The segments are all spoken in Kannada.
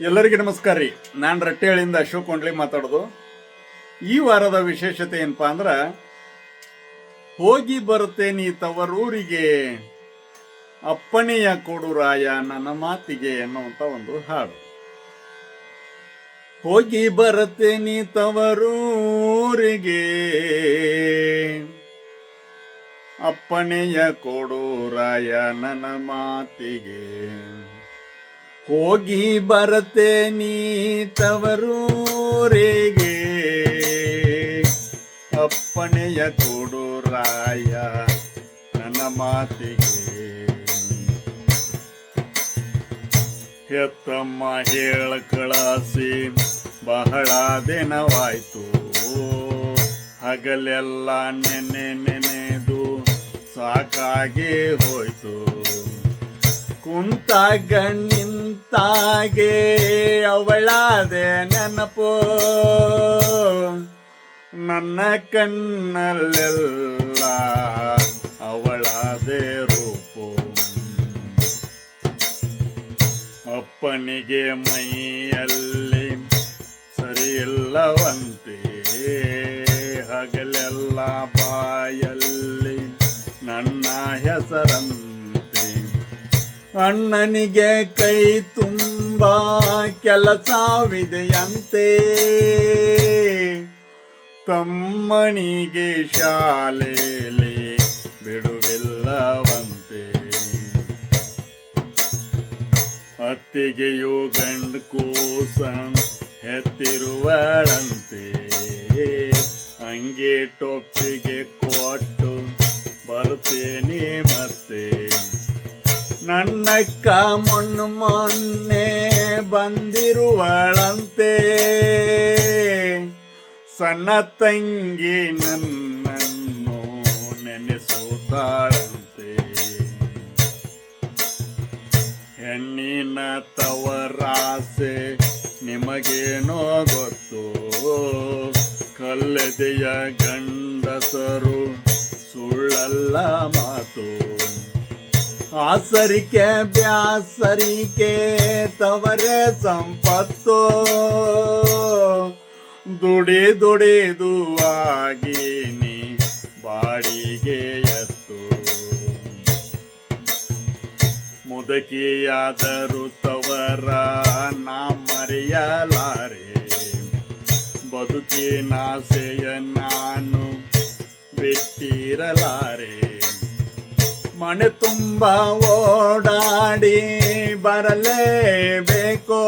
ಎಲ್ಲರಿಗೂ ನಮಸ್ಕಾರ ರೀ. ನಾನು ರಟ್ಟೆಹಳ್ಳಿಯಿಂದ ಅಶೋಕ್ ಕೊಂಡ್ಲಿ ಮಾತಾಡೋದು. ಈ ವಾರದ ವಿಶೇಷತೆ ಏನಪ್ಪಾ ಅಂದ್ರ, ಹೋಗಿ ಬರುತ್ತೇನಿ ತವರೂರಿಗೆ, ಅಪ್ಪಣೆಯ ಕೊಡು ರಾಯ ನನ್ನ ಮಾತಿಗೆ ಅನ್ನುವಂತ ಒಂದು ಹಾಡು. ಹೋಗಿ ಬರುತ್ತೇನಿ ತವರೂರಿಗೆ, ಅಪ್ಪಣೆಯ ಕೊಡು ರಾಯ ನನ್ನ ಮಾತಿಗೆ. ಹೋಗಿ ಬರತೇನಿ ತವರೂರಿಗೆ, ಅಪ್ಪಣೆಯ ಕೊಡು ರಾಯ ನನ್ನ ಮಾತಿಗೆ. ಹೆತ್ತಮ್ಮ ಹೇಳ ಕಳಸಿ ಬಹಳ ದಿನವಾಯ್ತು, ಹಗಲೆಲ್ಲ ನೆನೆದು ಸಾಕಾಗಿ ಹೋಯ್ತು. ಕುಂತಾಗ ನಿಂತಾಗೆ ಅವಳಾದೆ ನೆನಪು, ನನ್ನ ಕಣ್ಣಲ್ಲೆಲ್ಲ ಅವಳಾದೆ ರೂಪು. ಅಪ್ಪನಿಗೆ ಮೈಯಲ್ಲಿ ಸರಿಯಿಲ್ಲವಂತೆ, ಹಗಲೆಲ್ಲ ಬಾಯಲ್ಲಿ ನನ್ನ ಹೆಸರಂತೆ. ಅಣ್ಣನಿಗೆ ಕೈ ತುಂಬ ಕೆಲಸವಿದೆಯಂತೆ, ತಮ್ಮನಿಗೆ ಶಾಲೆಯಲ್ಲಿ ಬಿಡುವಿಲ್ಲವಂತೆ. ಅತ್ತಿಗೆಯು ಗಂಡು ಕೂಸ ಹೆತ್ತಿರುವಳಂತೆ, ಹಂಗೆ ಟೊಪ್ಪಿಗೆ ಕೊಟ್ಟು ಬರ್ತೇನೆ ಮತ್ತೆ. ನನ್ನಕ್ಕ ಮೊನ್ನೆ ಬಂದಿರುವಳಂತೆ, ಸಣ್ಣ ತಂಗಿ ನನ್ನನ್ನು ನೆನೆಸುತ್ತಾಳಂತೆ. ಹೆಣ್ಣಿನ ತವರಾಸೆ ನಿಮಗೇನೋ ಗೊತ್ತು, ಕಲ್ಲದೆಯ ಗಂಡಸರು ಸುಳ್ಳಲ್ಲ ಮಾತು. ಆಸರಿಕೆ ಬ್ಯಾಸರಿಕೆ ತವರೇ ಸಂಪತ್ತು, ದುಡಿದು ಆಗೀನಿ ಬಾಡಿಗೆ ಎತ್ತು. ಮುದಕಿಯಾದರೂ ತವರ ನಾ ಮರೆಯಲಾರೆ, ಬದುಕಿನಾಸೆಯ ನಾನು ಬಿಟ್ಟಿರಲಾರೆ. ಮನೆ ತುಂಬ ಓಡಾಡಿ ಬರಲೇಬೇಕೋ,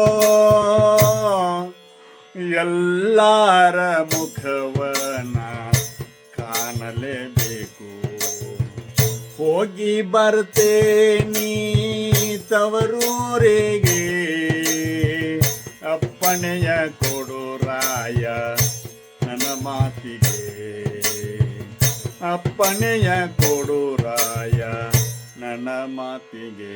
ಎಲ್ಲರ ಮುಖವನ ಕಾಣಲೇಬೇಕು. ಹೋಗಿ ಬರ್ತೇನಿ ತವರೂರಿಗೆ, ಅಪ್ಪಣೆಯ ಕೊಡು ರಾಯ ನನ್ನ ಮಾತಿಗೆ. ಅಪ್ಪಣೆಯ ಕೊಡು ರಾಯ ನನ್ನ ಮಾತಿಗೆ.